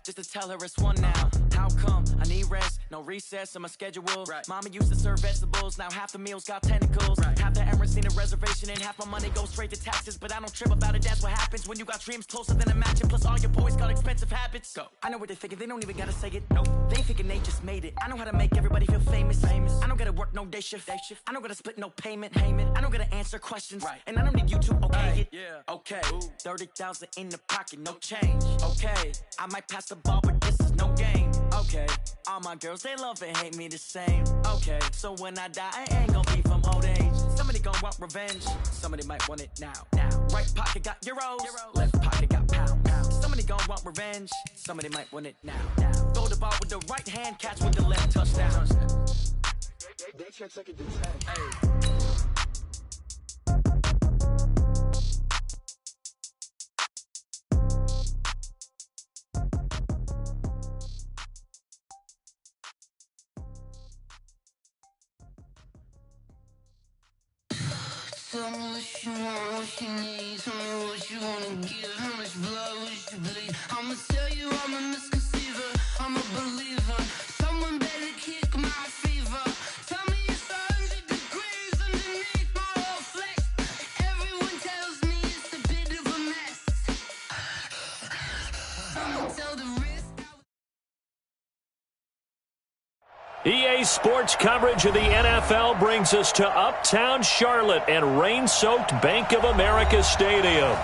just to tell her it's one now. How come? I need rest, no recess in my schedule. Right. Mama used to serve vegetables, now half the meals got tentacles. Right. Half the Emirates need a reservation and half my money goes straight to taxes. But I don't trip about it, that's what happens when you got dreams closer than a match. And plus all your boys got expensive habits. Go. I know what they're thinking, they don't even gotta say it. Nope. They ain't thinking they just made it. I know how to make everybody feel famous. I don't gotta work no day shift. I don't gotta split no payment. I don't gotta answer questions. Right. And I don't need you to okay it. Yeah. Okay. 30,000 in the pocket, no change. Okay. I might pass the ball, but this is no game. Okay. All my girls, they love and hate me the same. Okay. So when I die, I ain't gonna be from old age. Somebody gonna want revenge. Somebody might want it now. Right pocket got euros. Left pocket got pounds. Somebody gonna want revenge. Somebody might want it now. Throw the ball with the right hand, catch with the left, touchdown. They check second to 10. Hey. Tell me what you want, what you need. Tell me what you wanna give. How much blood would you bleed? I'ma tell you I'm a misconceiver. I'm a believer. Someone better kick my fever. Tell me it's 100 degrees underneath my whole flesh. Everyone tells me it's a bit of a mess. Someone tell the risk. EA Sports coverage of the NFL brings us to Uptown Charlotte and rain-soaked Bank of America Stadium.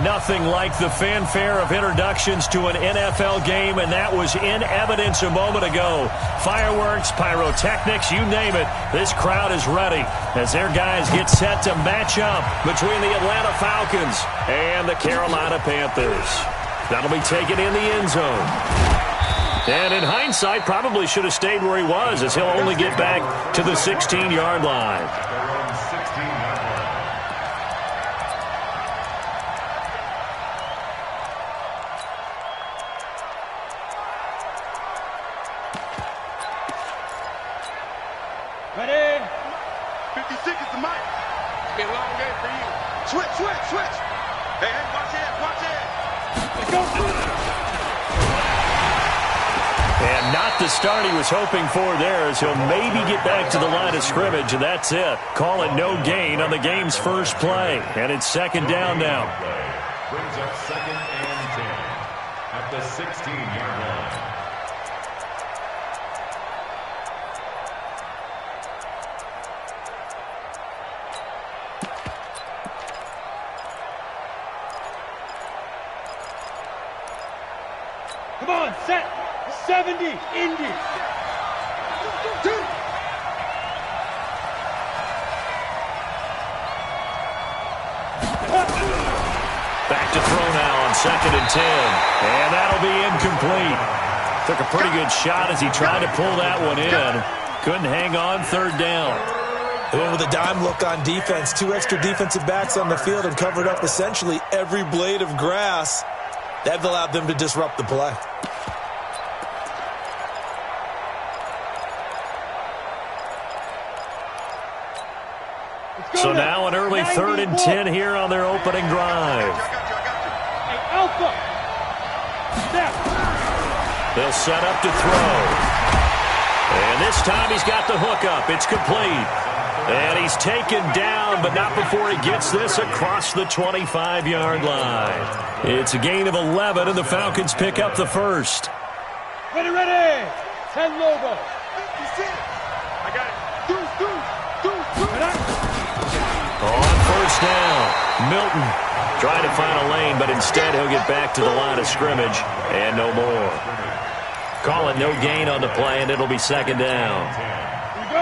Nothing like the fanfare of introductions to an NFL game, and that was in evidence a moment ago. Fireworks, pyrotechnics, you name it. This crowd is ready as their guys get set to match up between the Atlanta Falcons and the Carolina Panthers. That'll be taken in the end zone. And in hindsight, probably should have stayed where he was, as he'll only get back to the 16-yard line. Ready? 56 is the mic. It's been a long day for you. Switch. Hey, watch it. Let's go. And not the start he was hoping for there, as he'll maybe get back to the line of scrimmage, and that's it. Call it no gain on the game's first play. And it's second down now. Brings up second and 10 at the 16-yard line. Come on, set. 70, Indy. Back to throw now on second and 10. And that'll be incomplete. Took a pretty good shot as he tried to pull that one in. Couldn't hang on third down. They went with a dime look on defense. 2 extra defensive backs on the field and covered up essentially every blade of grass. That allowed them to disrupt the play. So now an early 3rd and 10 here on their opening drive. Hey, Alpha. Step. They'll set up to throw. And this time he's got the hook up. It's complete. And he's taken down, but not before he gets this across the 25-yard line. It's a gain of 11, and the Falcons pick up the first. Ready. 10 Lobo. I got it. Deuce. On first down, Milton trying to find a lane, but instead he'll get back to the line of scrimmage and no more. Call it no gain on the play, and it'll be second down.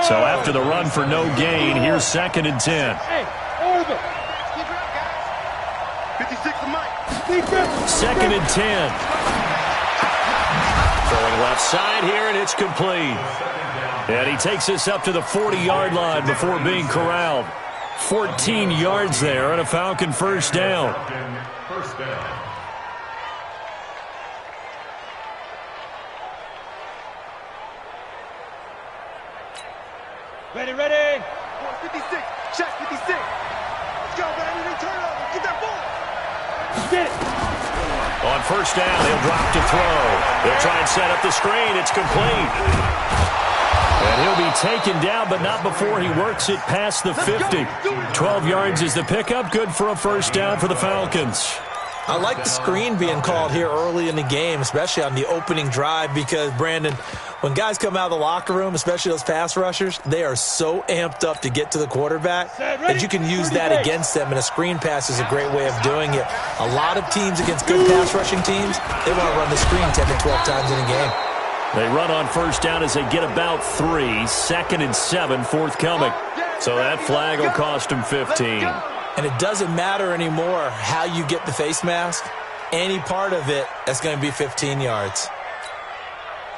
So after the run for no gain, here's second and 10. Hey, Orville. 56 to Mike. Second and 10. Throwing left side here, and it's complete. And he takes this up to the 40-yard line before being corralled. 14 yards there and a Falcon first down. Ready. 56. Check 56. Let's go, baby. They turn over. Get that ball. Get it. On first down, he'll drop to throw. They'll try and set up the screen. It's complete. And he'll be taken down, but not before he works it past the 50. 12 yards is the pickup. Good for a first down for the Falcons. I like the screen being called here early in the game, especially on the opening drive, because, Brandon, when guys come out of the locker room, especially those pass rushers, they are so amped up to get to the quarterback that you can use that against them, and a screen pass is a great way of doing it. A lot of teams against good pass rushing teams, they want to run the screen 10 to 12 times in a game. They run on first down as they get about 3. 2nd and 7 forthcoming. So that flag will cost them 15. And it doesn't matter anymore how you get the face mask. Any part of it, that's going to be 15 yards.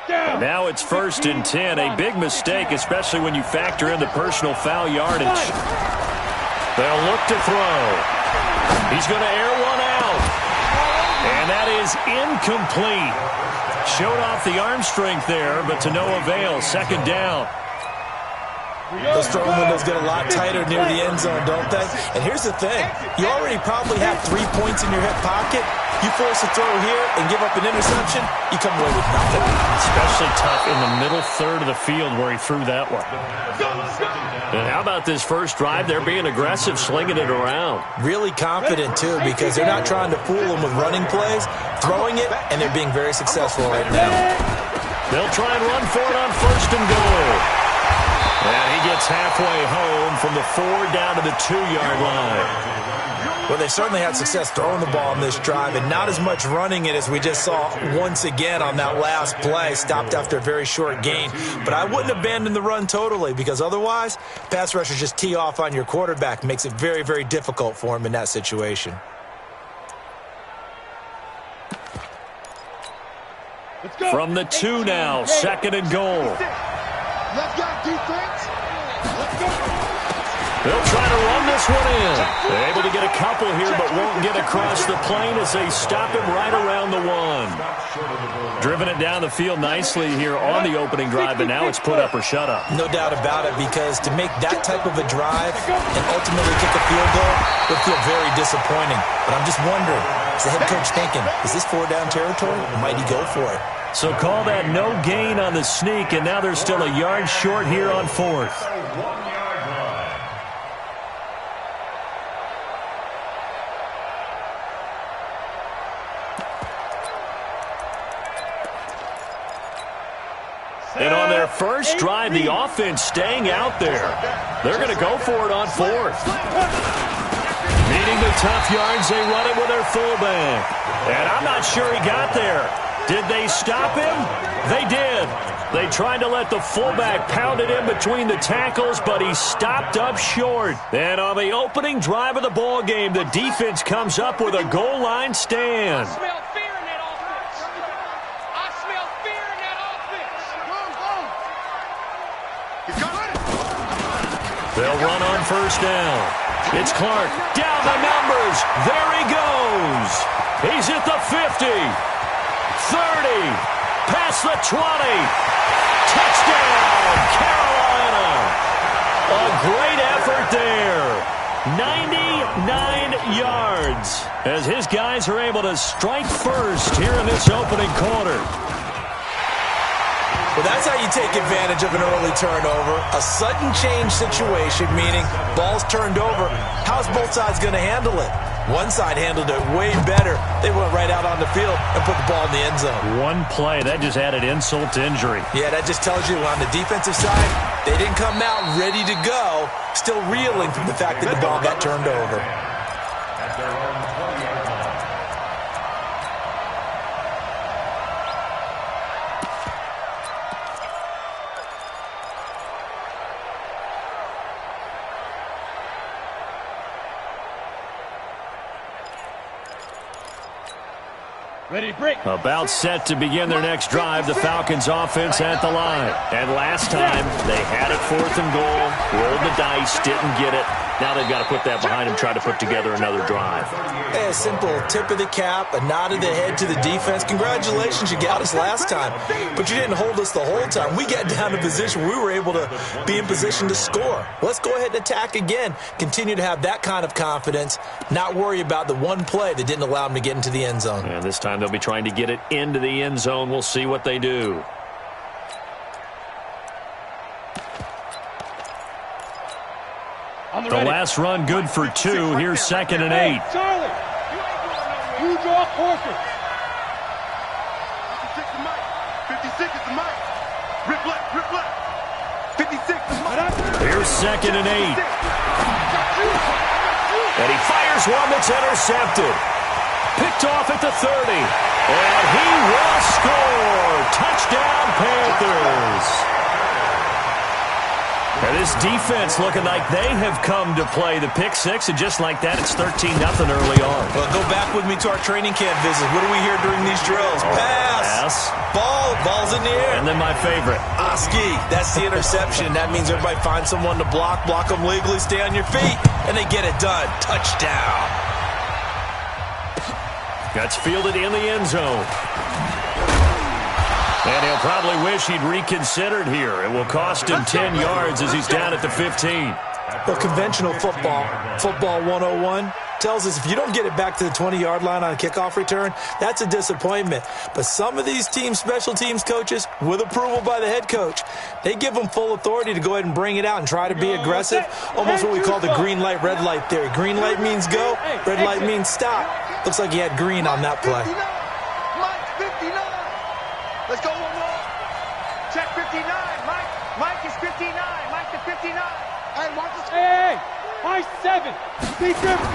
Now it's 1st and 10. A big mistake, especially when you factor in the personal foul yardage. They'll look to throw. He's going to air one out. And that is incomplete. Showed off the arm strength there, but to no avail. 2nd down. Those throwing windows get a lot tighter near the end zone, don't they? And here's the thing. You already probably have 3 points in your hip pocket. You force a throw here and give up an interception, you come away with nothing. Especially tough in the middle third of the field where he threw that one. And how about this first drive? They're being aggressive, slinging it around. Really confident, too, because they're not trying to fool them with running plays, throwing it, and they're being very successful right now. They'll try and run for it on 1st and goal. And he gets halfway home from the 4 down to the 2-yard line. Well, they certainly had success throwing the ball in this drive, and not as much running it as we just saw once again on that last play. Stopped after a very short gain. But I wouldn't abandon the run totally, because otherwise, pass rushers just tee off on your quarterback. Makes it very, very difficult for him in that situation. From the 2 now, 2nd and goal. Let's go, defense. Let's go. They'll try to run this one in. They're able to get a couple here, but won't get across the plane as they stop him right around the 1. Driven it down the field nicely here on the opening drive, and now it's put up or shut up. No doubt about it, because to make that type of a drive and ultimately kick a field goal would feel very disappointing. But I'm just wondering, is the head coach thinking, is this 4-down territory, or might he go for it? So call that no gain on the sneak, and now they're still a yard short here on 4th. And on their first drive, the offense staying out there. They're going to go for it on 4th. Meeting the tough yards, they run it with their fullback. And I'm not sure he got there. Did they stop him? They did. They tried to let the fullback pound it in between the tackles, but he stopped up short. And on the opening drive of the ball game, the defense comes up with a goal line stand. I smell fear in that offense. I smell fear in that offense. They'll run on first down. It's Clark. Down the numbers. There he goes. He's at the 50. 30, past the 20, touchdown, Carolina. A great effort there. 99 yards as his guys are able to strike first here in this opening quarter. Well, that's how you take advantage of an early turnover. A sudden change situation, meaning ball's turned over. How's both sides going to handle it? One side handled it way better. They went right out on the field and put the ball in the end zone. One play, that just added insult to injury. Yeah, that just tells you on the defensive side, they didn't come out ready to go, still reeling from the fact that the ball got turned over. About set to begin their next drive, the Falcons offense at the line. And last time, they had it 4th and goal, rolled the dice, didn't get it. Now they've got to put that behind them, try to put together another drive. Hey, a simple tip of the cap, a nod of the head to the defense. Congratulations, you got us last time. But you didn't hold us the whole time. We got down to position where we were able to be in position to score. Let's go ahead and attack again. Continue to have that kind of confidence, not worry about the one play that didn't allow them to get into the end zone. And this time they'll be trying to get it into the end zone. We'll see what they do. The last run good for 2. Here's 2nd and 8. Charlie, you draw closer. 56 is Mike. 56 is Mike. Rip left, rip left. 56 is Mike. Here's 2nd and 8. And he fires one that's intercepted. Picked off at the 30. And he will score. Touchdown, Panthers. And this defense looking like they have come to play the pick 6, and just like that, it's 13-0 early on. Well, go back with me to our training camp visit. What do we hear during these drills? Pass. Ball's in the air. And then my favorite. Oski, that's the interception. That means everybody finds someone to block them legally, stay on your feet, and they get it done. Touchdown. That's fielded in the end zone. And he'll probably wish he'd reconsidered here. It will cost him 10 yards as he's down at the 15. Well, conventional football 101, tells us if you don't get it back to the 20-yard line on a kickoff return, that's a disappointment. But some of these team special teams coaches, with approval by the head coach, they give them full authority to go ahead and bring it out and try to be aggressive, almost what we call the green light, red light theory. Green light means go, red light means stop. Looks like he had green on that play. Mike's 59. Let's go one more. Check 59. Mike is 59. Mike to 59. Hey, Marcus. Hey, high 7. Be driven.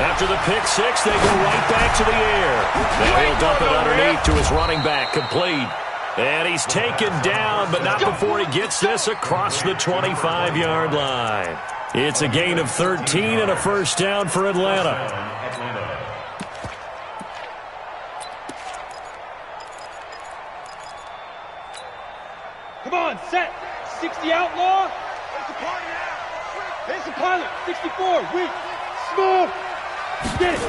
After the pick 6, they go right back to the air. Now he'll dump it underneath to his running back, complete. And he's taken down, but not before he gets this across the 25-yard line. It's a gain of 13 and a first down for Atlanta. Come on, set. 60 outlaw. There's the pilot now. There's the pilot. 64. Weak. Smooth. Get it.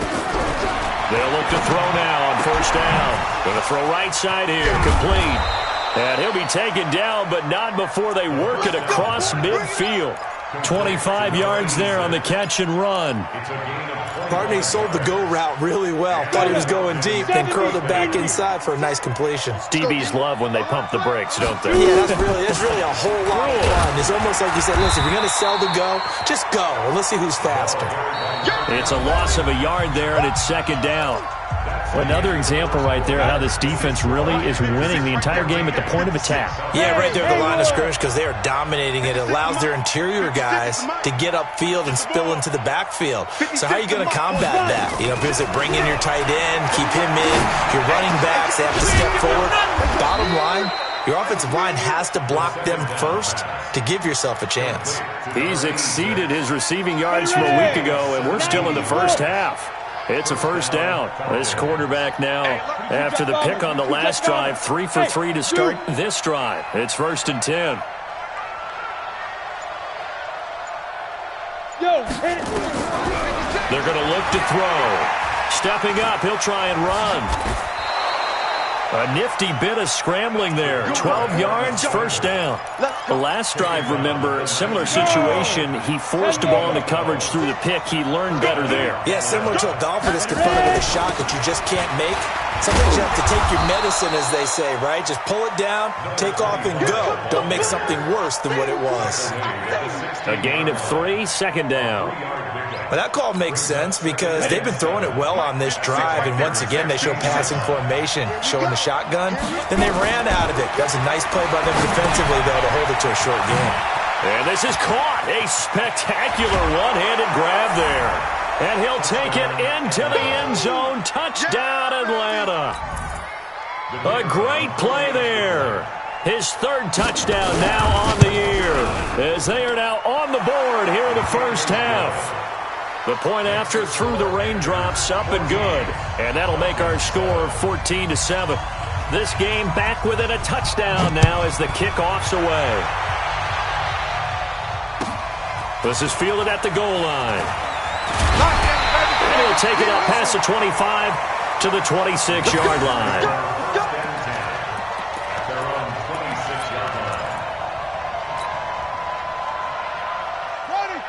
They'll look to throw now on first down. Going to throw right side here. Complete. And he'll be taken down, but not before they work it across midfield. 25 yards there on the catch and run. Partner, he sold the go route really well. Thought he was going deep, then curled it back inside for a nice completion. DBs love when they pump the brakes, don't they? Yeah, that's really a whole lot of fun. It's almost like you said, listen, if you're going to sell the go, just go, and let's see who's faster. It's a loss of a yard there, and it's second down. Another example right there how this defense really is winning the entire game at the point of attack. Yeah, right there at the line of scrimmage because they are dominating it. It allows their interior guys to get upfield and spill into the backfield. So how are you going to combat that? You know, because they bring in your tight end, keep him in. Your running backs, they have to step forward. Bottom line, your offensive line has to block them first to give yourself a chance. He's exceeded his receiving yards from a week ago, and we're still in the first half. It's a first down. This quarterback now, after the pick on the last drive, 3 for 3 to start this drive. It's 1st and 10. They're going to look to throw. Stepping up, he'll try and run. A nifty bit of scrambling there. 12 yards, first down. The last drive, remember, similar situation. He forced a ball into coverage through the pick. He learned better there. Yeah, similar to a golfer that's confronted with a shot that you just can't make. Sometimes you have to take your medicine, as they say, right? Just pull it down, take off, and go. Don't make something worse than what it was. A gain of 3, second down. But that call makes sense because they've been throwing it well on this drive, and once again they show passing formation, showing the shotgun. Then they ran out of it. That's a nice play by them defensively, though, to hold it to a short game. And this is caught. A spectacular one-handed grab there. And he'll take it into the end zone. Touchdown, Atlanta. A great play there. His third touchdown now on the year, as they are now on the board here in the first half. The point after through the raindrops, up and good. And that'll make our score 14-7. This game back within a touchdown now as the kickoff's away. This is fielded at the goal line. And he'll take it up past the 25 to the 26-yard line.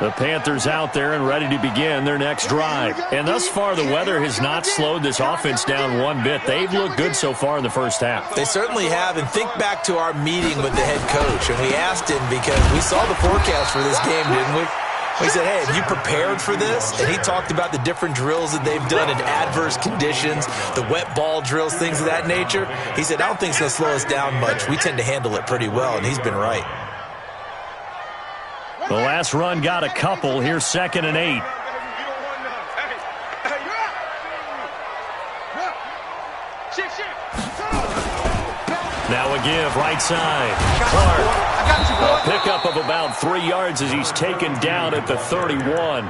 The Panthers out there and ready to begin their next drive. And thus far, the weather has not slowed this offense down one bit. They've looked good so far in the first half. They certainly have. And think back to our meeting with the head coach. And we asked him because we saw the forecast for this game, didn't we? We said, hey, have you prepared for this? And he talked about the different drills that they've done in adverse conditions, the wet ball drills, things of that nature. He said, I don't think it's going to slow us down much. We tend to handle it pretty well, and he's been right. The last run got a couple. Here's 2nd and 8. Now a give, right side. Clark. A pickup of about 3 yards as he's taken down at the 31.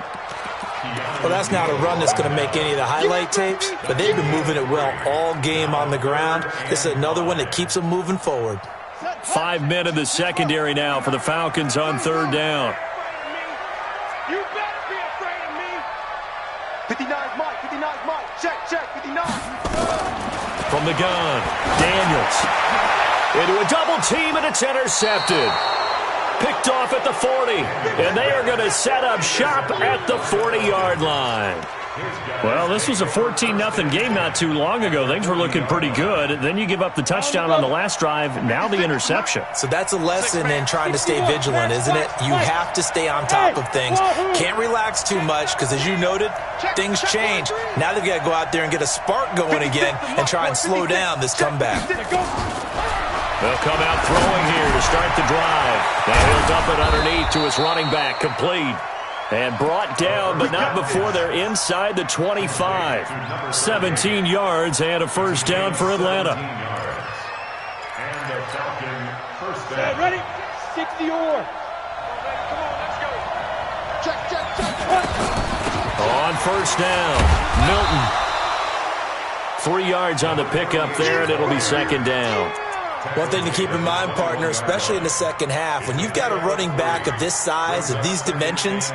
Well, that's not a run that's going to make any of the highlight tapes, but they've been moving it well all game on the ground. This is another one that keeps them moving forward. 5 men in the secondary now for the Falcons on 3rd down. You better be afraid of me. 59's Mike, 59's Mike. Check, 59. From the gun, Daniels. Into a double team, and it's intercepted. Picked off at the 40, and they are going to set up shop at the 40-yard line. Well, this was a 14-0 game not too long ago. Things were looking pretty good. Then you give up the touchdown on the last drive. Now the interception. So that's a lesson in trying to stay vigilant, isn't it? You have to stay on top of things. Can't relax too much because, as you noted, things change. Now they've got to go out there and get a spark going again and try and slow down this comeback. They'll come out throwing here to start the drive. Now he'll dump it underneath to his running back, complete. And brought down, but not before they're inside the 25. 17 yards and a first down for Atlanta. And the Falcon first down. Ready? 60 or. Come on, let's go. Check. On first down, Milton. 3 yards on the pickup there, and it'll be 2nd down. One thing to keep in mind, partner, especially in the second half, when you've got a running back of this size, of these dimensions,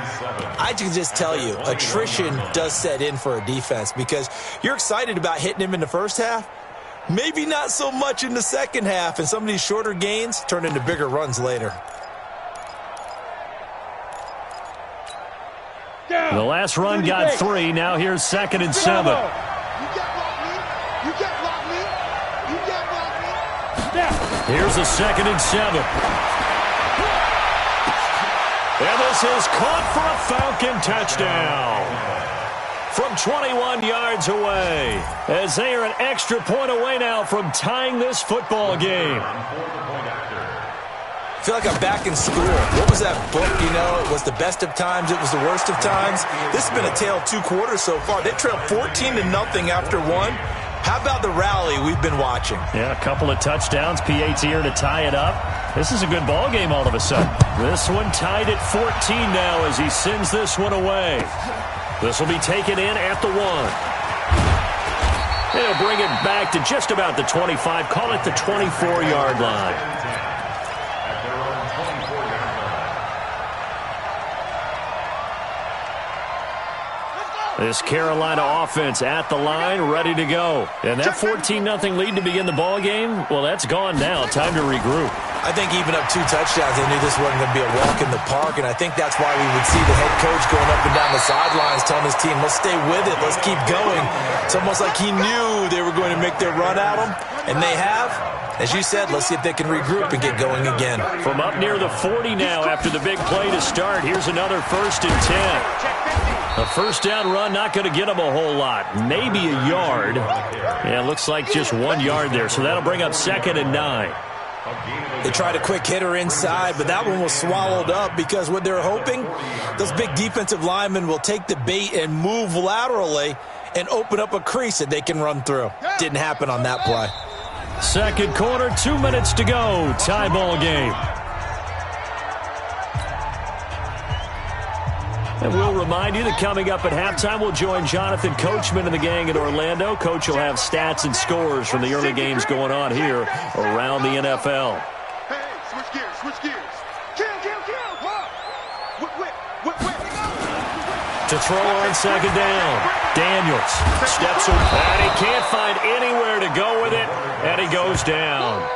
I can just tell you, attrition does set in for a defense because you're excited about hitting him in the first half, maybe not so much in the second half, and some of these shorter gains turn into bigger runs later. The last run got 3. Now here's 2nd and 7. You get block me. You get block me. You get block me. Here's a 2nd and 7. And this is caught for a Falcon touchdown. From 21 yards away, as they are an extra point away now from tying this football game. I feel like I'm back in school. What was that book, you know? It was the best of times. It was the worst of times. This has been a tale of 2 quarters so far. They trailed 14-0 after 1. How about the rally we've been watching? Yeah, a couple of touchdowns. PAT here to tie it up. This is a good ball game all of a sudden. This one tied at 14 now as he sends this one away. This will be taken in at the 1. They'll bring it back to just about the 25. Call it the 24-yard line. This Carolina offense at the line, ready to go. And that 14-0 lead to begin the ball game, well, that's gone now. Time to regroup. I think even up 2 touchdowns, they knew this wasn't going to be a walk in the park, and I think that's why we would see the head coach going up and down the sidelines telling his team, let's stay with it, let's keep going. It's almost like he knew they were going to make their run at him, and they have. As you said, let's see if they can regroup and get going again. From up near the 40 now after the big play to start, here's another 1st and 10. A first down run, not going to get them a whole lot. Maybe a yard. Yeah, it looks like just 1 yard there, so that'll bring up 2nd and 9. They tried a quick hitter inside, but that one was swallowed up because what they're hoping, those big defensive linemen will take the bait and move laterally and open up a crease that they can run through. Didn't happen on that play. Second quarter, 2 minutes to go. Tie ball game. And we'll remind you that coming up at halftime, we'll join Jonathan Coachman and the gang in Orlando. Coach will have stats and scores from the early games going on here around the NFL. Hey, switch gears, switch gears. Kill. To throw on second down, Daniels steps away, and he can't find anywhere to go with it, and he goes down.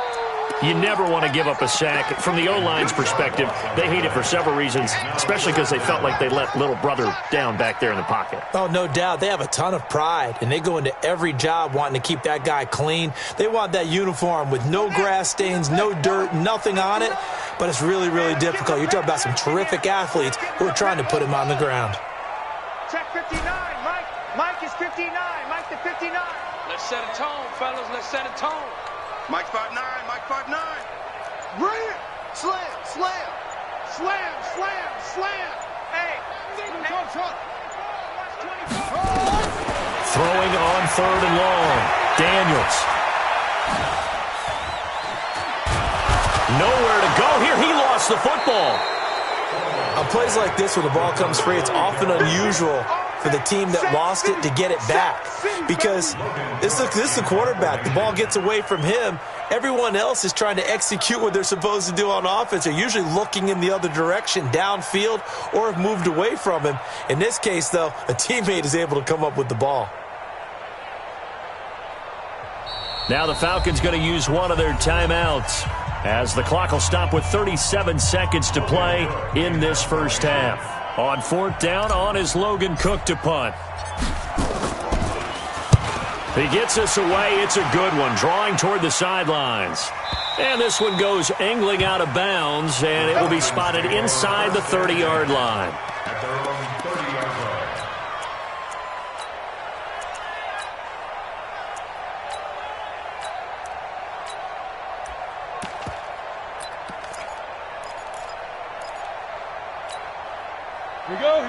You never want to give up a sack. From the O-line's perspective, they hate it for several reasons, especially because they felt like they let little brother down back there in the pocket. Oh, no doubt. They have a ton of pride, and they go into every job wanting to keep that guy clean. They want that uniform with no grass stains, no dirt, nothing on it, but it's really, really difficult. You're talking about some terrific athletes who are trying to put him on the ground. Check 59, Mike. Mike is 59. Mike to 59. Let's set a tone, fellas. Let's set a tone. Mike 5'9", Mike 5'9". Bring it. Slam. Hey. Throwing on third and long, Daniels. Nowhere to go here. He lost the football. On plays like this, when the ball comes free, it's often unusual for the team that lost it to get it back. Because this is the quarterback. The ball gets away from him. Everyone else is trying to execute what they're supposed to do on offense. They're usually looking in the other direction, downfield, or have moved away from him. In this case, though, a teammate is able to come up with the ball. Now the Falcons going to use one of their timeouts, as the clock will stop with 37 seconds to play in this first half. On fourth down, on is Logan Cook to punt. He gets us away. It's a good one, drawing toward the sidelines. And this one goes angling out of bounds, and it will be spotted inside the 30-yard line. At their own 30-yard line.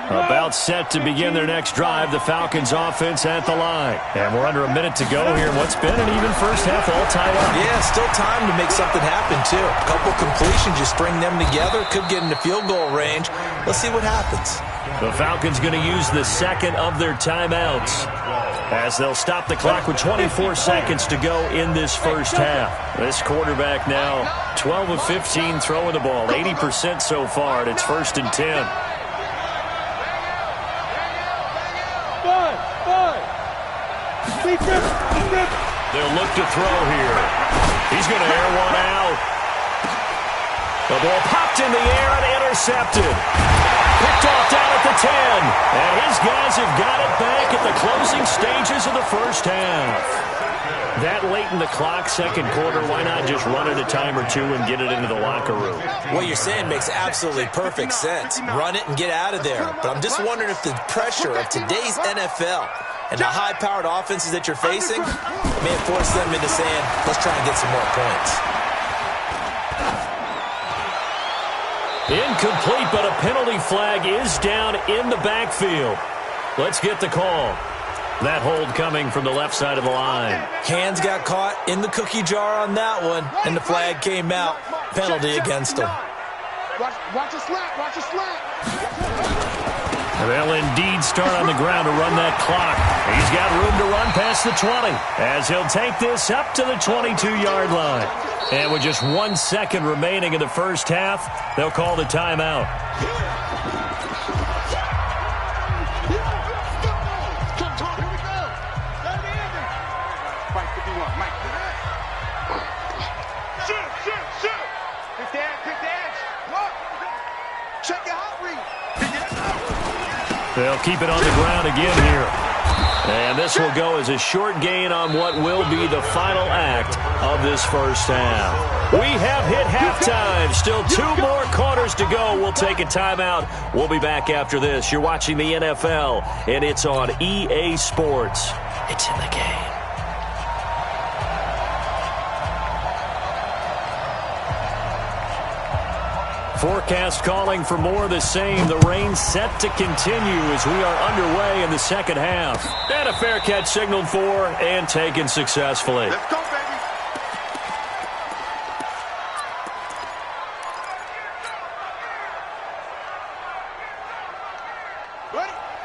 About set to begin their next drive, the Falcons offense at the line. And we're under a minute to go here in what's been an even first half, all tied up. Yeah, still time to make something happen, too. A couple completions, you string them together, could get into field goal range. Let's see what happens. The Falcons going to use the second of their timeouts, as they'll stop the clock with 24 seconds to go in this first half. This quarterback now 12 of 15 throwing the ball, 80% so far, and it's 1st and 10. They'll look to throw here. He's going to air one out. The ball popped in the air and intercepted. Picked off down at the 10. And his guys have got it back at the closing stages of the first half. That late in the clock, second quarter, why not just run it a time or two and get it into the locker room? What you're saying makes absolutely perfect sense. Run it and get out of there. But I'm just wondering if the pressure of today's NFL and the high-powered offenses that you're facing may have forced them into saying, let's try and get some more points. Incomplete, but a penalty flag is down in the backfield. Let's get the call. That hold coming from the left side of the line. Hands got caught in the cookie jar on that one, and the flag came out. Penalty against them. Watch a slap. Watch a slap. They'll indeed start on the ground to run that clock. He's got room to run past the 20, as he'll take this up to the 22-yard line. And with just 1 second remaining in the first half, they'll call the timeout. They'll keep it on the ground again here. And this will go as a short gain on what will be the final act of this first half. We have hit halftime. Still 2 more quarters to go. We'll take a timeout. We'll be back after this. You're watching the NFL, and it's on EA Sports. It's in the game. Forecast calling for more of the same. The rain set to continue as we are underway in the second half. And a fair catch signaled for and taken successfully. Let's go, baby.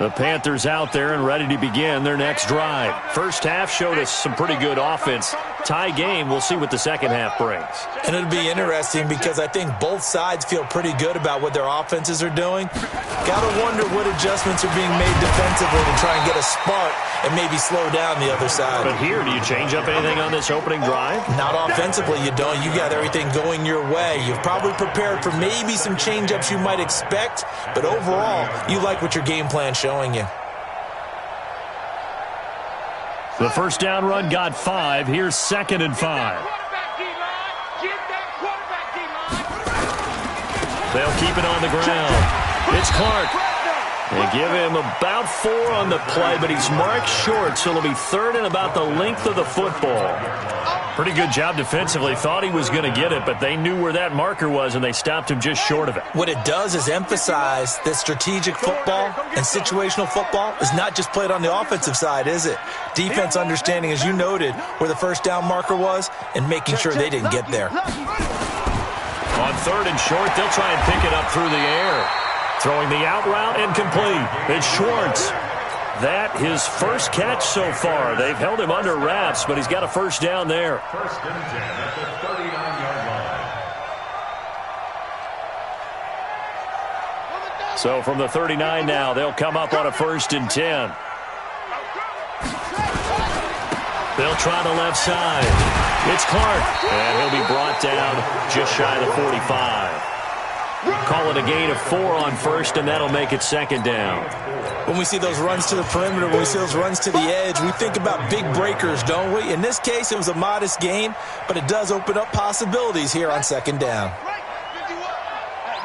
The Panthers out there and ready to begin their next drive. First half showed us some pretty good offense. Tie game, we'll see what the second half brings. And it'll be interesting because I think both sides feel pretty good about what their offenses are doing. Got to wonder what adjustments are being made defensively to try and get a spark and maybe slow down the other side. But here, do you change up anything on this opening drive? Not offensively, you don't. You got everything going your way. You've probably prepared for maybe some change-ups you might expect, but overall, you like what your game plan's showing you. The first down run got 5. Here's 2nd and 5. They'll keep it on the ground. It's Clark. They give him about 4 on the play, but he's marked short, so it'll be 3rd and about the length of the football. Pretty good job defensively. Thought he was going to get it, but they knew where that marker was, and they stopped him just short of it. What it does is emphasize that strategic football and situational football is not just played on the offensive side, is it? Defense understanding, as you noted, where the first down marker was and making sure they didn't get there. On 3rd and short, they'll try and pick it up through the air. Throwing the out route incomplete. It's Schwartz. That his first catch so far. They've held him under wraps, but he's got a first down there. 1st and 10 at the 39-yard line. So from the 39 now, they'll come up on a 1st and 10. They'll try the left side. It's Clark, and he'll be brought down just shy of the 45. Call it a gain of 4 on 1st, and that'll make it 2nd down. When we see those runs to the perimeter, when we see those runs to the edge, we think about big breakers, don't we? In this case, it was a modest gain, but it does open up possibilities here on 2nd down.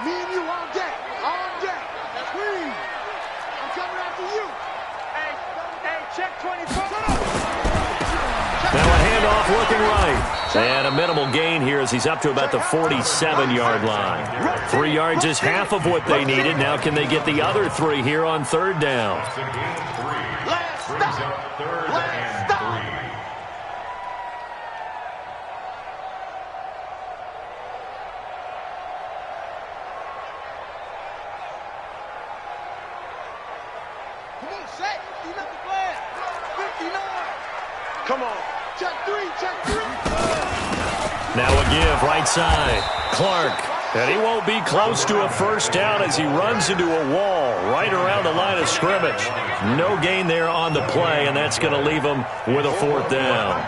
Me and you all day. All day. Please. I'm coming after you. Hey, check 24. Now a handoff looking right. And a minimal gain here as he's up to about the 47-yard line. 3 yards is half of what they needed. Now can they get the other 3 here on 3rd down? Last stop. Last stop. Come on, Shaq. You left the flag. 59. Come on. Check 3. Check 3. Now a give right side. Clark. And he won't be close to a first down as he runs into a wall right around the line of scrimmage. No gain there on the play, and that's going to leave him with a 4th down.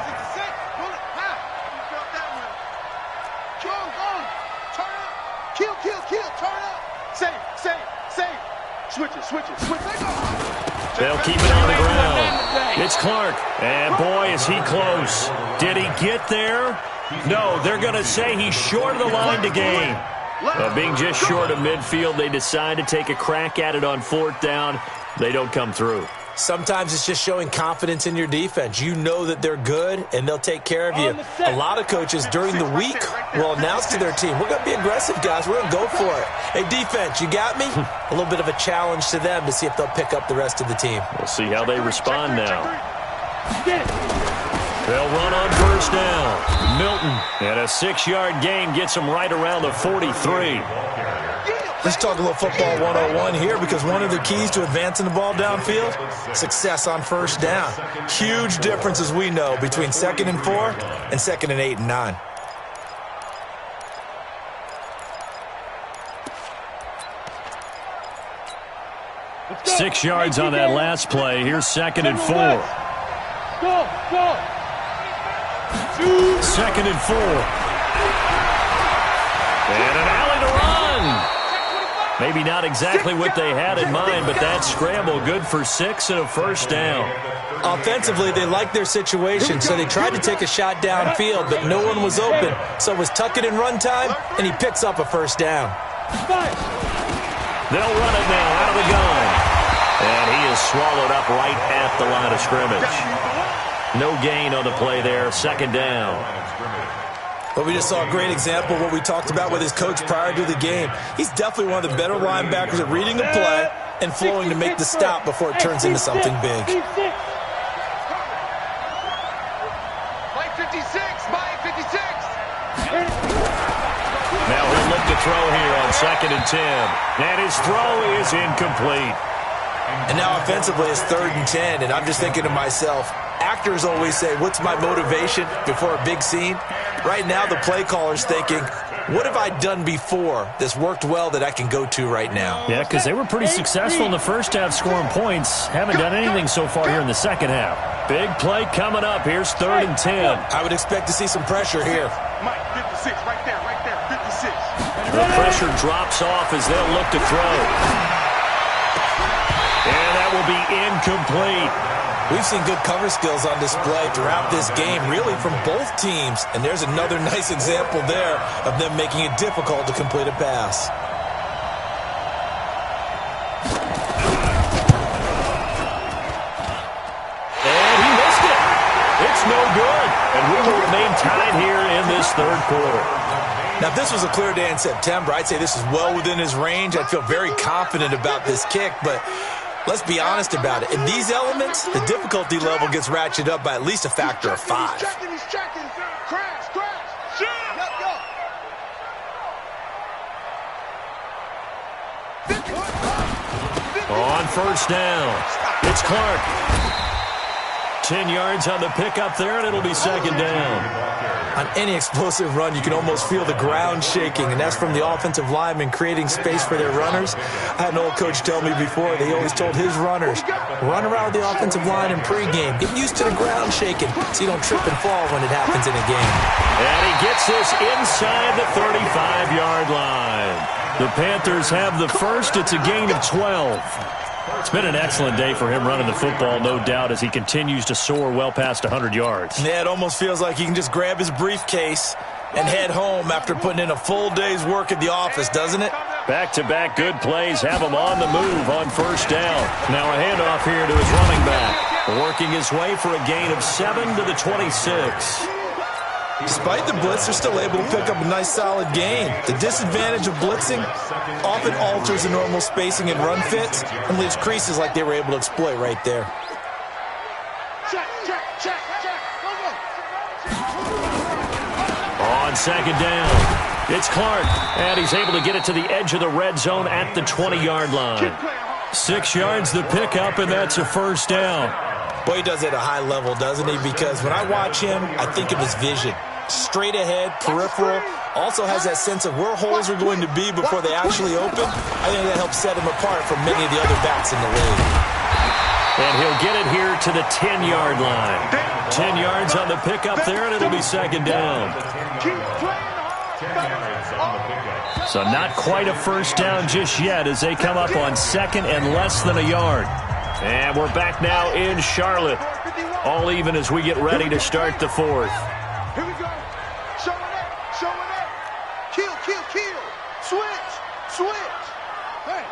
Switch it. They'll keep it on the ground. It's Clark. And boy, is he close. Did he get there? No, they're going to say he's short of the line to gain. Being just short of midfield, they decide to take a crack at it on 4th down. They don't come through. Sometimes it's just showing confidence in your defense. You know that they're good, and they'll take care of you. A lot of coaches during the week will announce to their team, we're going to be aggressive, guys. We're going to go for it. Hey, defense, you got me? A little bit of a challenge to them to see if they'll pick up the rest of the team. We'll see how they respond now. They'll run on 1st down. Milton, and a 6-yard gain gets him right around the 43. Let's talk a little football 101 here, because one of the keys to advancing the ball downfield, success on 1st down. Huge difference, as we know, between 2nd and 4 and 2nd and 8 and 9. Six yards on that last play. Here's 2nd and 4. Go. 2nd and 4. And an alley to run. Maybe not exactly what they had in mind, but that scramble good for 6 and a 1st down. Offensively, they liked their situation, so they tried to take a shot downfield, but no one was open. So it was tuck it in run time, and he picks up a 1st down. They'll run it now out of the gun. And he is swallowed up right at the line of scrimmage. No gain on the play there, 2nd down. But we just saw a great example of what we talked about with his coach prior to the game. He's definitely one of the better linebackers at reading the play and flowing to make the stop before it turns into something big. By 56. Now he'll look to throw here on 2nd and 10. And his throw is incomplete. And now offensively it's 3rd and 10, and I'm just thinking to myself, actors always say, what's my motivation before a big scene? Right now the play caller's thinking, what have I done before that's worked well that I can go to right now? Yeah, because they were pretty successful in the first half scoring points. Haven't done anything so far here in the second half. Big play coming up. Here's 3rd and 10. I would expect to see some pressure here. Mike, 56, right there, 56. The pressure drops off as they'll look to throw. And that will be incomplete. We've seen good cover skills on display throughout this game, really from both teams. And there's another nice example there of them making it difficult to complete a pass. And he missed it. It's no good. And we will remain tied here in this 3rd quarter. Now, if this was a clear day in September, I'd say this is well within his range. I'd feel very confident about this kick, but let's be honest about it. In these elements, the difficulty level gets ratcheted up by at least a factor of 5. He's checking. Crash. On 1st down, it's Clark. 10 yards on the pickup there, and it'll be 2nd down. On any explosive run, you can almost feel the ground shaking, and that's from the offensive linemen creating space for their runners. I had an old coach tell me before, they always told his runners, run around with the offensive line in pregame. Get used to the ground shaking so you don't trip and fall when it happens in a game. And he gets this inside the 35-yard line. The Panthers have the first. It's a gain of 12. It's been an excellent day for him running the football, no doubt, as he continues to soar well past 100 yards. Yeah, it almost feels like he can just grab his briefcase and head home after putting in a full day's work at the office, doesn't it? Back-to-back good plays have him on the move on 1st down. Now a handoff here to his running back, working his way for a gain of 7 to the 26. Despite the blitz, they're still able to pick up a nice solid gain. The disadvantage of blitzing often alters the normal spacing and run fits and leaves creases like they were able to exploit right there. Check. On 2nd down, it's Clark, and he's able to get it to the edge of the red zone at the 20-yard line. 6 yards the pickup, and that's a 1st down. Boy, he does it at a high level, doesn't he? Because when I watch him, I think of his vision. Straight ahead, peripheral, also has that sense of where holes are going to be before they actually open. I think that helps set him apart from many of the other backs in the league. And he'll get it here to the 10-yard line. 10 yards on the pickup there, and it'll be 2nd down. So not quite a 1st down just yet as they come up on 2nd and less than a yard. And we're back now in Charlotte. All even as we get ready to start the 4th. Here we go. Showing up. Kill. Switch. Hey.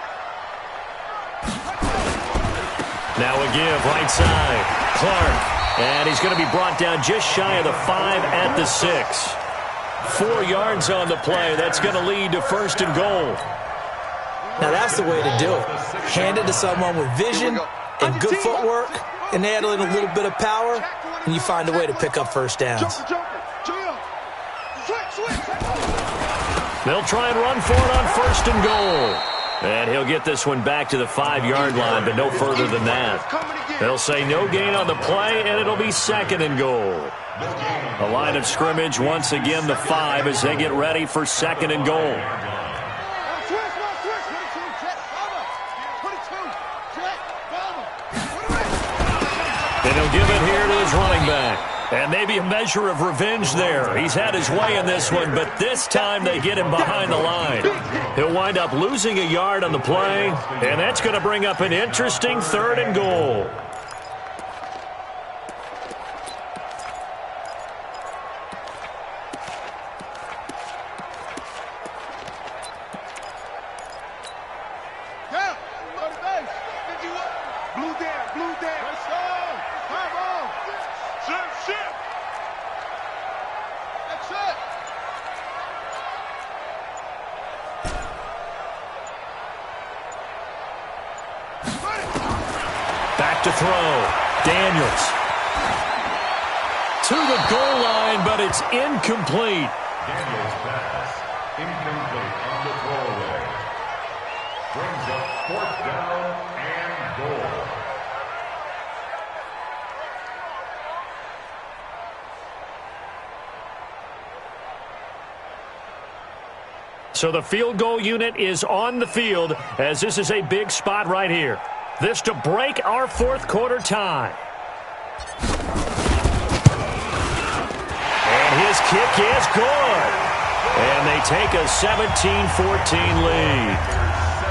Now a give right side. Clark. And he's going to be brought down just shy of the 5 at the 6. 4 yards on the play. That's going to lead to 1st and goal. Now that's the way to do it. Hand it to someone with vision and good footwork, and add in a little bit of power, and you find a way to pick up 1st downs. They'll try and run for it on 1st and goal. And he'll get this one back to the 5-yard line, but no further than that. They'll say no gain on the play, and it'll be 2nd and goal. The line of scrimmage, once again, the 5 as they get ready for 2nd and goal. And he'll give it here to his running back. And maybe a measure of revenge there. He's had his way in this one, but this time they get him behind the line. He'll wind up losing a yard on the play, and that's going to bring up an interesting 3rd and goal. Back to throw. Daniels. To the goal line, but it's incomplete. Daniels' pass. Incomplete on the throwaway. Brings up 4th down and goal. So the field goal unit is on the field as this is a big spot right here. This to break our fourth quarter tie. And his kick is good. And they take a 17-14 lead.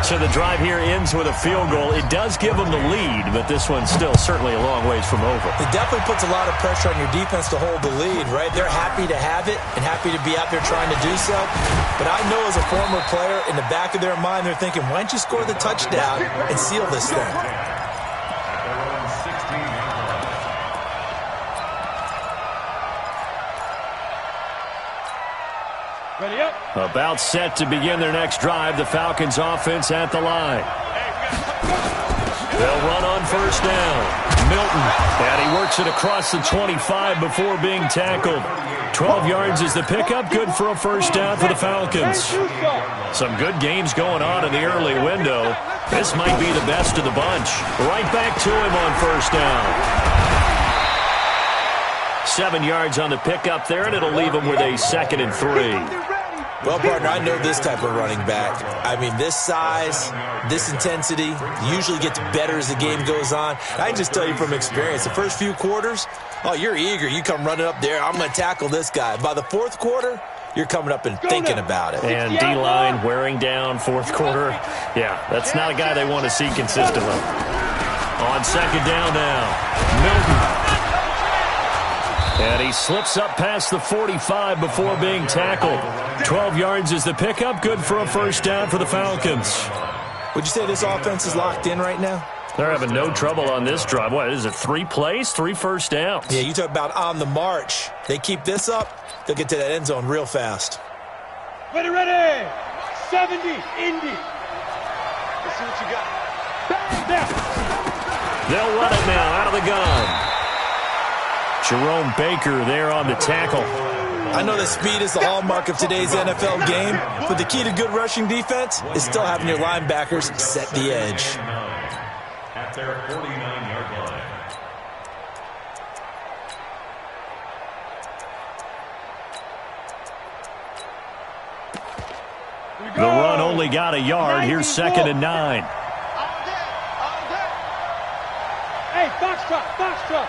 So the drive here ends with a field goal. It does give them the lead, but this one's still certainly a long ways from over. It definitely puts a lot of pressure on your defense to hold the lead, right? They're happy to have it and happy to be out there trying to do so. But I know as a former player, in the back of their mind, they're thinking, why don't you score the touchdown and seal this thing? Ready up. About set to begin their next drive. The Falcons offense at the line. They'll run on first down. Milton, and he works it across the 25 before being tackled. 12 yards is the pickup. Good for a first down for the Falcons. Some good games going on in the early window. This might be the best of the bunch. Right back to him on first down. 7 yards on the pickup there, and it'll leave him with a 2nd and 3. Well, partner, I know this type of running back. I mean, this size, this intensity usually gets better as the game goes on. I can just tell you from experience, the first few quarters, oh, you're eager. You come running up there, I'm going to tackle this guy. By the fourth quarter, you're coming up and thinking about it. And D-line wearing down fourth quarter. Yeah, that's not a guy they want to see consistently. On second down now, Milton. And he slips up past the 45 before being tackled. 12 yards is the pickup. Good for a first down for the Falcons. Would you say this offense is locked in right now? They're having no trouble on this drive. What is it, 3 plays, 3 first downs? Yeah, you talk about on the march. They keep this up, they'll get to that end zone real fast. Ready, ready. 70, Indy. Let's see what you got. Now. They'll run it now out of the gun. Jerome Baker there on the tackle. I know that speed is the hallmark of today's NFL game, but the key to good rushing defense is still having your linebackers set the edge. At their 49-yard line. The run only got a yard. Here's 2nd and 9. Hey, foxtrot, foxtrot.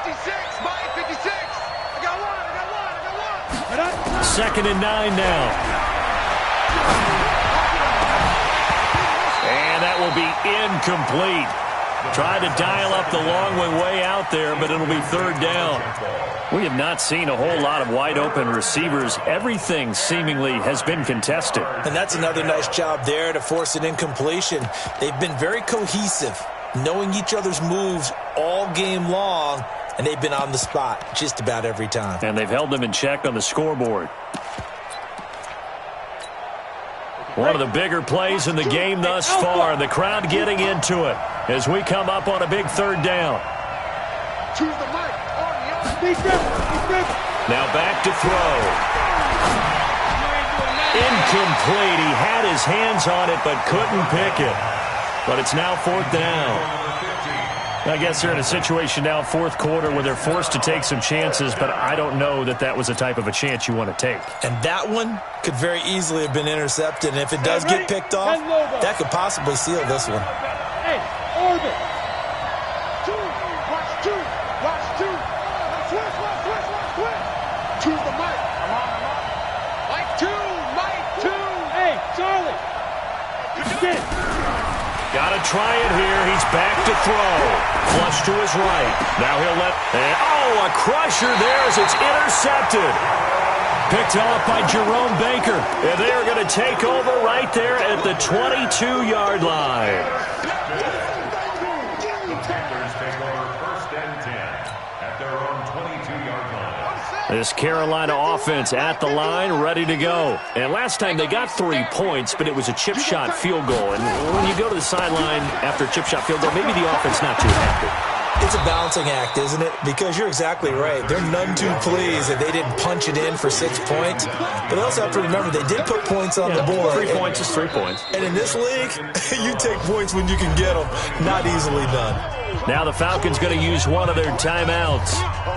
56, Mike, 56. I got one. 2nd and 9 now. And that will be incomplete. Tried to dial up the long way out there, but it'll be 3rd down. We have not seen a whole lot of wide open receivers. Everything seemingly has been contested. And that's another nice job there to force an incompletion. They've been very cohesive, knowing each other's moves all game long, and they've been on the spot just about every time. And they've held them in check on the scoreboard. One of the bigger plays in the game thus far, and the crowd getting into it as we come up on a big 3rd down. Choose the mic. Now back to throw. Incomplete. He had his hands on it but couldn't pick it. But it's now 4th down. I guess they're in a situation now, 4th quarter, where they're forced to take some chances, but I don't know that that was the type of a chance you want to take. And that one could very easily have been intercepted, and if it does get picked off, that could possibly seal this one. Hey, orbit. Watch two. Switch. Choose the mic. I'm on. Mike 2. Hey, Charlie. Get it. Got to try it here. He's back to throw. Flush to his right. Now he'll let... a crusher there as it's intercepted. Picked off by Jerome Baker. And they are going to take over right there at the 22-yard line. The Panthers take over 1st and 10 at their own 22-yard line. This Carolina offense at the line, ready to go. And last time they got 3 points, but it was a chip shot field goal. And when you go to the sideline after a chip shot field goal, maybe the offense not too happy. It's a balancing act, isn't it? Because you're exactly right. They're none too pleased that they didn't punch it in for 6 points. But they also have to remember they did put points on the board. 3 points is 3 points. And in this league, you take points when you can get them. Not easily done. Now the Falcons going to use one of their timeouts.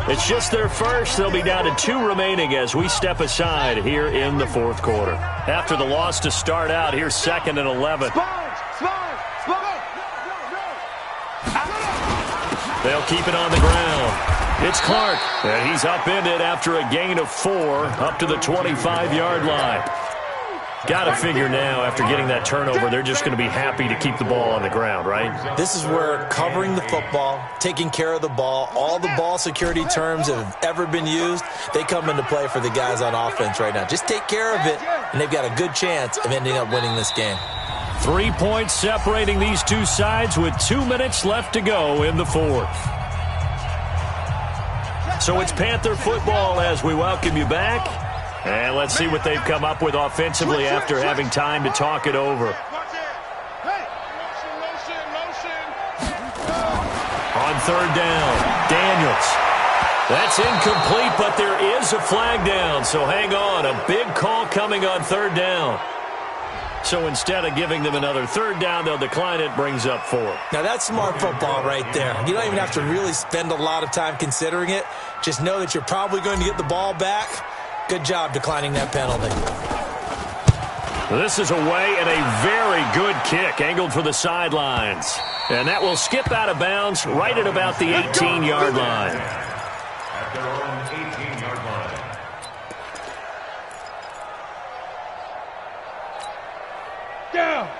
It's just their first. They'll be down to 2 remaining as we step aside here in the fourth quarter. After the loss to start out, here's 2nd and 11. They'll keep it on the ground. It's Clark, and he's upended after a gain of 4 up to the 25-yard line. Got to figure now, after getting that turnover, they're just going to be happy to keep the ball on the ground, right? This is where covering the football, taking care of the ball, all the ball security terms that have ever been used, they come into play for the guys on offense right now. Just take care of it, and they've got a good chance of ending up winning this game. 3 points separating these two sides with 2 minutes left to go in the fourth. So it's Panther football as we welcome you back. And let's see what they've come up with offensively after having time to talk it over. On 3rd down, Daniels. That's incomplete, but there is a flag down. So hang on, a big call coming on 3rd down. So instead of giving them another 3rd down, they'll decline it, brings up 4. Now that's smart football right there. You don't even have to really spend a lot of time considering it. Just know that you're probably going to get the ball back. Good job declining that penalty. This is away and a very good kick, angled for the sidelines. And that will skip out of bounds right at about the 18-yard line. At their own 18-yard line.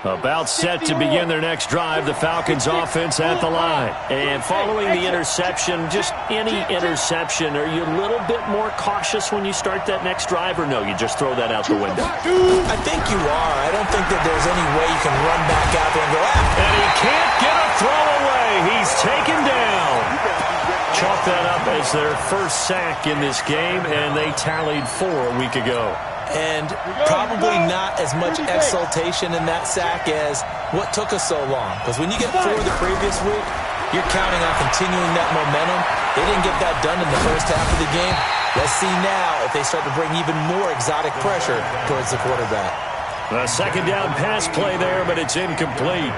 About set to begin their next drive, the Falcons offense at the line. And following the interception, just any interception, are you a little bit more cautious when you start that next drive, or no, you just throw that out the window? I think you are. I don't think that there's any way you can run back out there and go, And he can't get a throw away. He's taken down. Chalk that up as their first sack in this game, and they tallied 4 a week ago. And probably not as much exultation in that sack as what took us so long. Because when you get 4 the previous week, you're counting on continuing that momentum. They didn't get that done in the first half of the game. Let's see now if they start to bring even more exotic pressure towards the quarterback. A 2nd down pass play there, but it's incomplete.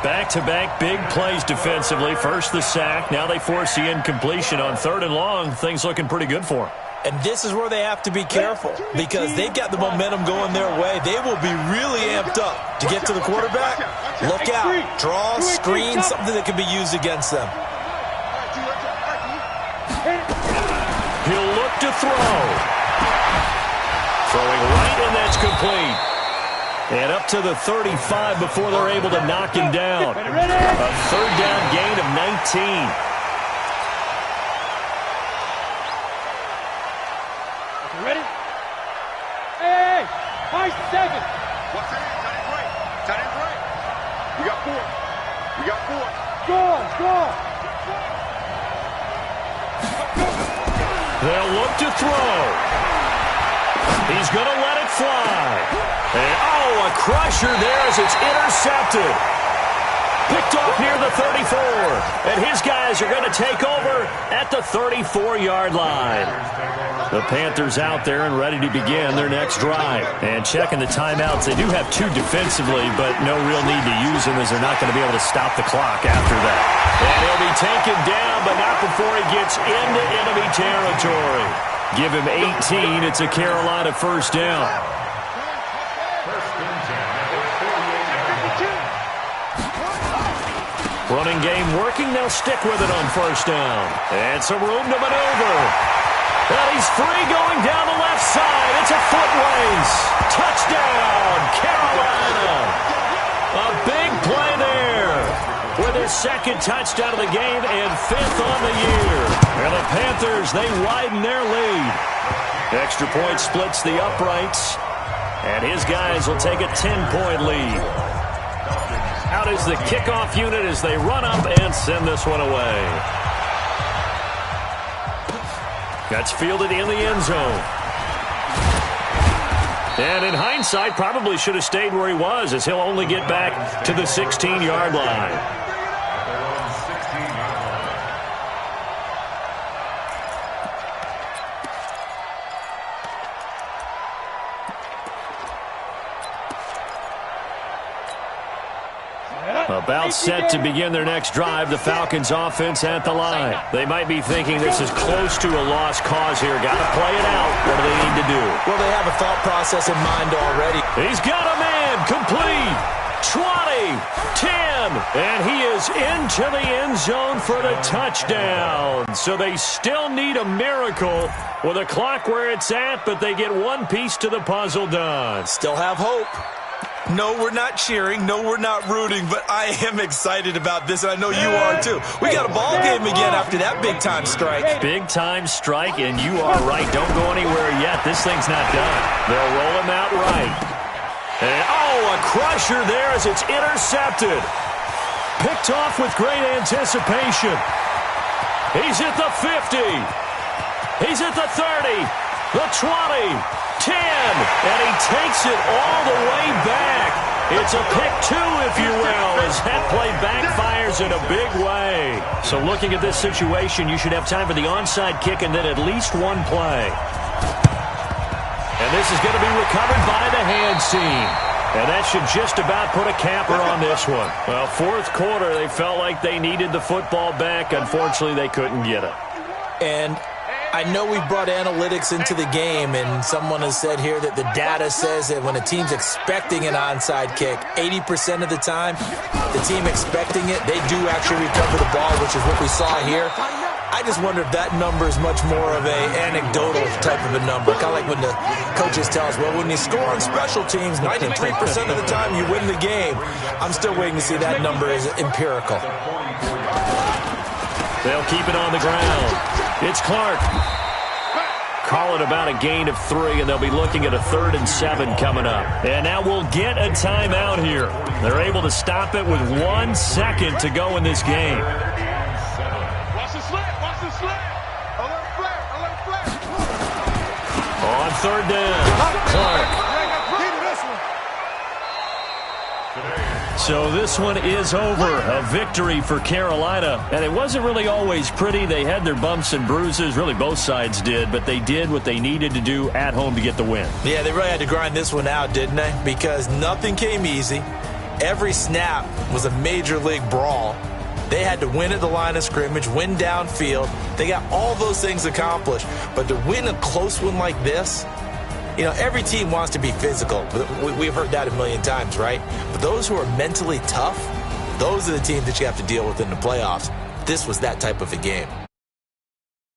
Back-to-back big plays defensively. First the sack. Now they force the incompletion on 3rd and long. Things looking pretty good for them. And this is where they have to be careful because they've got the momentum going their way. They will be really amped up to get to the quarterback. Look out. Draw, screen, something that can be used against them. He'll look to throw. Throwing right, and that's complete. And up to the 35 before they're able to knock him down. A 3rd down gain of 19. Ready? Hey! High 7! Watch it in. Tight end break. Tight end break. We got 4. We got 4. Score! They'll look to throw. He's going to let it fly. And, a crusher there as it's intercepted. Picked off near the 34. And his guys are going to take over at the 34-yard line. The Panthers out there and ready to begin their next drive. And checking the timeouts, they do have 2 defensively, but no real need to use them as they're not going to be able to stop the clock after that. And he'll be taken down, but not before he gets into enemy territory. Give him 18. It's a Carolina 1st down. Running game working. They'll stick with it on 1st down. And some room to maneuver. And he's free going down the left side. It's a foot race. Touchdown, Carolina. A big play there with his 2nd touchdown of the game and 5th on the year. And the Panthers, they widen their lead. Extra point splits the uprights. And his guys will take a 10-point lead. Out is the kickoff unit as they run up and send this one away. That's fielded in the end zone. And in hindsight, probably should have stayed where he was as he'll only get back to the 16-yard line. About set to begin their next drive, the Falcons offense at the line. They might be thinking this is close to a lost cause here. Got to play it out. What do they need to do? Well, they have a thought process in mind already. He's got a man. Complete. 20, 10, and he is into the end zone for the touchdown. So they still need a miracle with a clock where it's at, but they get one piece to the puzzle done. Still have hope. No, we're not cheering. No, we're not rooting, but I am excited about this, and I know you are too. We got a ball game again after that big-time strike. Big-time strike, and you are right. Don't go anywhere yet. This thing's not done. They'll roll him out right. And, a crusher there as it's intercepted. Picked off with great anticipation. He's at the 50. He's at the 30, the 20, 10, and he takes it all the way back. It's a pick two, if you will, as that play backfires in a big way. So looking at this situation, you should have time for the onside kick and then at least one play. And this is going to be recovered by the hand seam. And that should just about put a capper on this one. Well, fourth quarter, they felt like they needed the football back. Unfortunately, they couldn't get it. And I know we brought analytics into the game, and someone has said here that the data says that when a team's expecting an onside kick, 80% of the time, the team expecting it, they do actually recover the ball, which is what we saw here. I just wonder if that number is much more of a anecdotal type of a number. Kind of like when the coaches tell us, well, when you score on special teams, 93% of the time you win the game. I'm still waiting to see that number is empirical. They'll keep it on the ground. It's Clark. Call it about a gain of 3, and they'll be looking at a 3rd and 7 coming up. And now we'll get a timeout here. They're able to stop it with 1 second to go in this game. On 3rd down, Clark. So this one is over. A victory for Carolina. And it wasn't really always pretty. They had their bumps and bruises. Really, both sides did. But they did what they needed to do at home to get the win. Yeah, they really had to grind this one out, didn't they? Because nothing came easy. Every snap was a major league brawl. They had to win at the line of scrimmage, win downfield. They got all those things accomplished. But to win a close one like this, you know, every team wants to be physical. We've heard that a million times, right? But those who are mentally tough, those are the teams that you have to deal with in the playoffs. This was that type of a game.